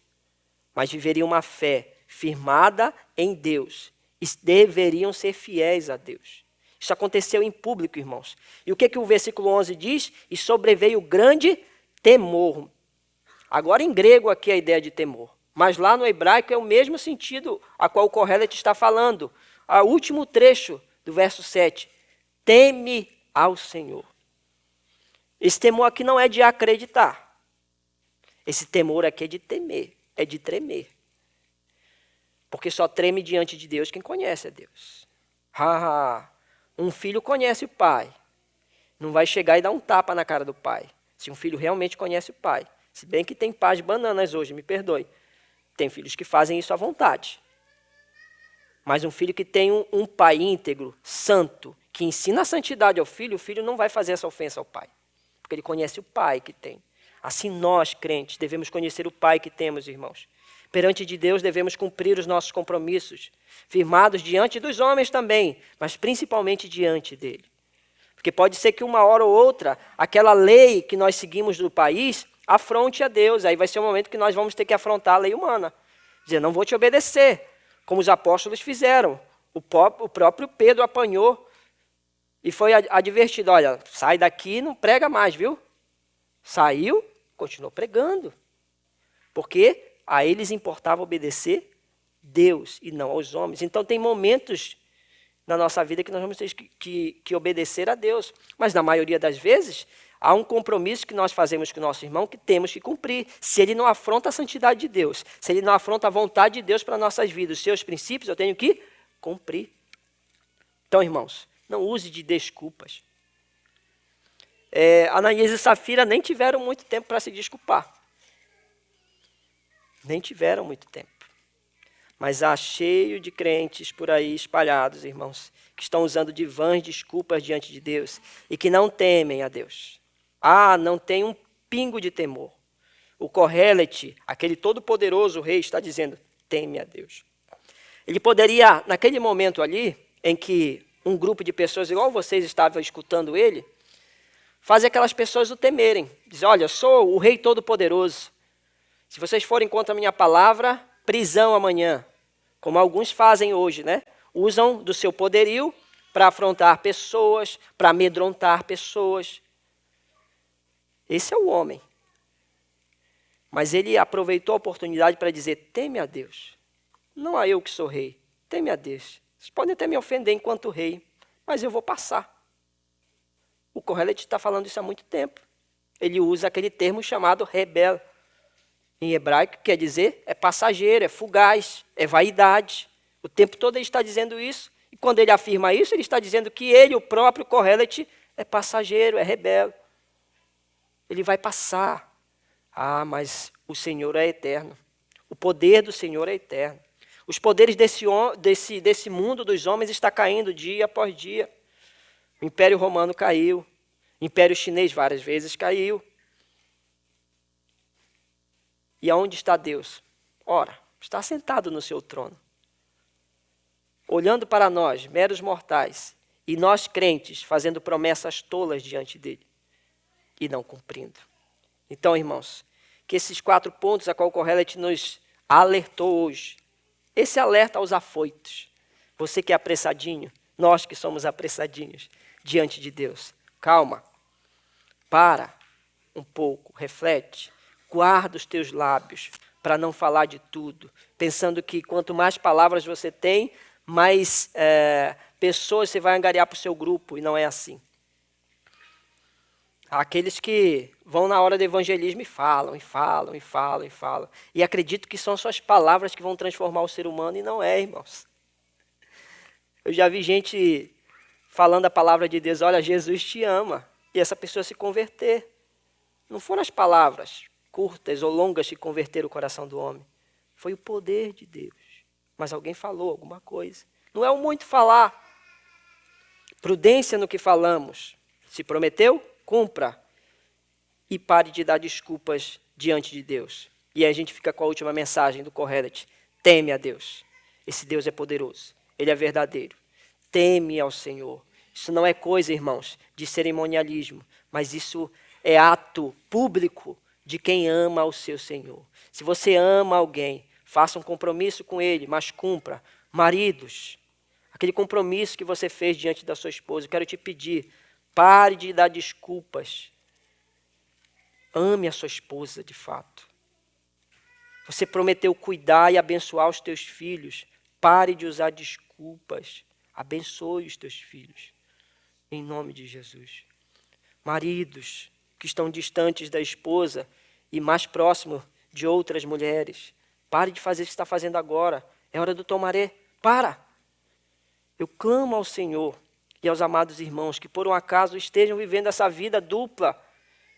mas viveriam uma fé firmada em Deus. E deveriam ser fiéis a Deus. Isso aconteceu em público, irmãos. E o que o versículo 11 diz? E sobreveio grande temor. Agora em grego aqui a ideia de temor. Mas lá no hebraico é o mesmo sentido a qual o Kohelet está falando. O último trecho do verso 7. Teme ao Senhor. Esse temor aqui não é de acreditar. Esse temor aqui é de temer, é de tremer. Porque só treme diante de Deus quem conhece a Deus. Um filho conhece o pai. Não vai chegar e dar um tapa na cara do pai. Se um filho realmente conhece o pai. Se bem que tem pais bananas hoje, me perdoe. Tem filhos que fazem isso à vontade. Mas um filho que tem um pai íntegro, santo, que ensina a santidade ao filho, o filho não vai fazer essa ofensa ao pai. Porque ele conhece o pai que tem. Assim nós, crentes, devemos conhecer o pai que temos, irmãos. Perante de Deus devemos cumprir os nossos compromissos, firmados diante dos homens também, mas principalmente diante dele. Porque pode ser que uma hora ou outra, aquela lei que nós seguimos do país, afronte a Deus. Aí vai ser o momento que nós vamos ter que afrontar a lei humana. Dizer, não vou te obedecer, como os apóstolos fizeram. O próprio Pedro apanhou e foi advertido, olha, sai daqui e não prega mais, viu? Saiu, continuou pregando. Porque a eles importava obedecer Deus e não aos homens. Então tem momentos na nossa vida que nós vamos ter que obedecer a Deus. Mas na maioria das vezes, há um compromisso que nós fazemos com o nosso irmão que temos que cumprir. Se ele não afronta a santidade de Deus, se ele não afronta a vontade de Deus para nossas vidas, os seus princípios, eu tenho que cumprir. Então, irmãos, não use de desculpas. Ananias e Safira nem tiveram muito tempo para se desculpar. Nem tiveram muito tempo. Mas há cheio de crentes por aí espalhados, irmãos, que estão usando de vãs desculpas diante de Deus e que não temem a Deus. Não tem um pingo de temor. O Kohelet, aquele todo-poderoso rei, está dizendo, teme a Deus. Ele poderia, naquele momento ali, em que um grupo de pessoas, igual vocês estavam escutando ele, fazer aquelas pessoas o temerem. Dizer, olha, eu sou o rei todo-poderoso. Se vocês forem contra a minha palavra, prisão amanhã. Como alguns fazem hoje, né? Usam do seu poderio para afrontar pessoas, para amedrontar pessoas. Esse é o homem. Mas ele aproveitou a oportunidade para dizer, teme a Deus. Não a eu que sou rei, teme a Deus. Vocês podem até me ofender enquanto rei, mas eu vou passar. O Kohelet está falando isso há muito tempo. Ele usa aquele termo chamado rebel. em hebraico quer dizer é passageiro, é fugaz, é vaidade. O tempo todo ele está dizendo isso. E quando ele afirma isso, ele está dizendo que ele, o próprio Kohelet, é passageiro, é rebelde. Ele vai passar. Ah, mas o Senhor é eterno. O poder do Senhor é eterno. Os poderes desse mundo dos homens está caindo dia após dia. O Império Romano caiu. O Império Chinês várias vezes caiu. E aonde está Deus? Ora, está sentado no seu trono. Olhando para nós, meros mortais, e nós crentes, fazendo promessas tolas diante dele e não cumprindo. Então, irmãos, que esses 4 pontos a qual o Kohelet nos alertou hoje, esse alerta aos afoitos, você que é apressadinho, nós que somos apressadinhos diante de Deus, calma, para um pouco, reflete, guarda os teus lábios para não falar de tudo, pensando que quanto mais palavras você tem, mais pessoas você vai angariar para o seu grupo, e não é assim. Há aqueles que vão na hora do evangelismo e falam, e falam, e falam, e falam. E acreditam que são suas palavras que vão transformar o ser humano, e não é, irmãos. Eu já vi gente falando a palavra de Deus, olha, Jesus te ama, e essa pessoa se converter. Não foram as palavras curtas ou longas que converteram o coração do homem. Foi o poder de Deus. Mas alguém falou alguma coisa. Não é o muito falar. Prudência no que falamos. Se prometeu, cumpra. E pare de dar desculpas diante de Deus. E aí a gente fica com a última mensagem do Kohelet. Teme a Deus. Esse Deus é poderoso. Ele é verdadeiro. Teme ao Senhor. Isso não é coisa, irmãos, de cerimonialismo. Mas isso é ato público de quem ama o seu Senhor. Se você ama alguém, faça um compromisso com ele, mas cumpra. Maridos, aquele compromisso que você fez diante da sua esposa, eu quero te pedir, pare de dar desculpas. Ame a sua esposa de fato. Você prometeu cuidar e abençoar os teus filhos. Pare de usar desculpas. Abençoe os teus filhos. Em nome de Jesus. Maridos que estão distantes da esposa e mais próximos de outras mulheres, pare de fazer o que está fazendo agora. É hora do tomaré. Para! Eu clamo ao Senhor e aos amados irmãos que por um acaso estejam vivendo essa vida dupla,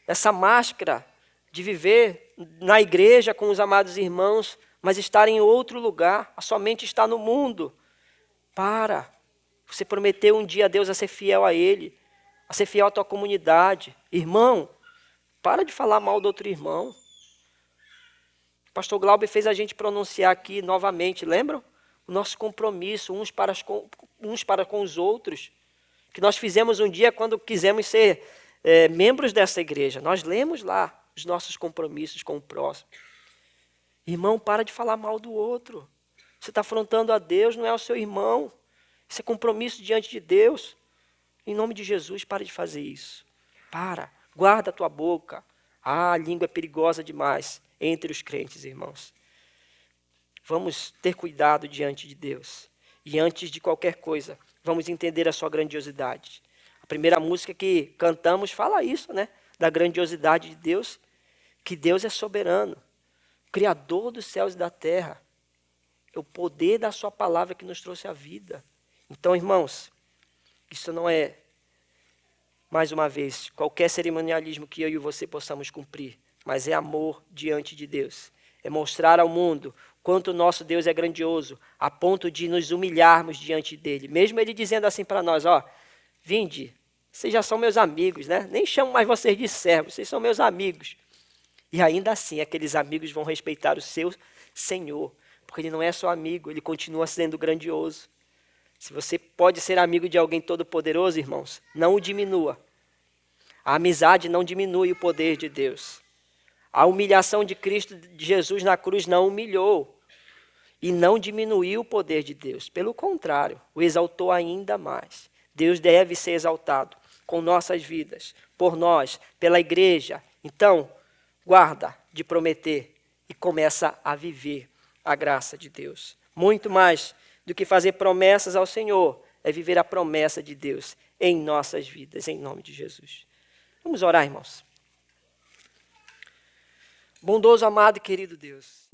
essa máscara de viver na igreja com os amados irmãos, mas estar em outro lugar, a sua mente está no mundo. Para! Você prometeu um dia a Deus a ser fiel a Ele, a ser fiel à tua comunidade. Irmão, para de falar mal do outro irmão. O pastor Glauber fez a gente pronunciar aqui novamente, lembram? O nosso compromisso uns para com os outros, que nós fizemos um dia quando quisemos ser membros dessa igreja. Nós lemos lá os nossos compromissos com o próximo. Irmão, para de falar mal do outro. Você está afrontando a Deus, não é o seu irmão. Isso é compromisso diante de Deus. Em nome de Jesus, para de fazer isso. Para, guarda a tua boca. Ah, a língua é perigosa demais entre os crentes, irmãos. Vamos ter cuidado diante de Deus. E antes de qualquer coisa, vamos entender a sua grandiosidade. A primeira música que cantamos fala isso, né? Da grandiosidade de Deus, que Deus é soberano, Criador dos céus e da terra. É o poder da sua palavra que nos trouxe a vida. Então, irmãos, isso não é, mais uma vez, qualquer cerimonialismo que eu e você possamos cumprir, mas é amor diante de Deus. É mostrar ao mundo quanto o nosso Deus é grandioso, a ponto de nos humilharmos diante dele. Mesmo ele dizendo assim para nós, ó, vinde, vocês já são meus amigos, né? Nem chamo mais vocês de servos, vocês são meus amigos. E ainda assim, aqueles amigos vão respeitar o seu Senhor, porque ele não é só amigo, ele continua sendo grandioso. Se você pode ser amigo de alguém todo-poderoso, irmãos, não o diminua. A amizade não diminui o poder de Deus. A humilhação de Cristo, de Jesus na cruz, não humilhou e não diminuiu o poder de Deus. Pelo contrário, o exaltou ainda mais. Deus deve ser exaltado com nossas vidas, por nós, pela igreja. Então, guarda de prometer e começa a viver a graça de Deus. Muito mais do que fazer promessas ao Senhor, é viver a promessa de Deus em nossas vidas, em nome de Jesus. Vamos orar, irmãos. Bondoso, amado e querido Deus,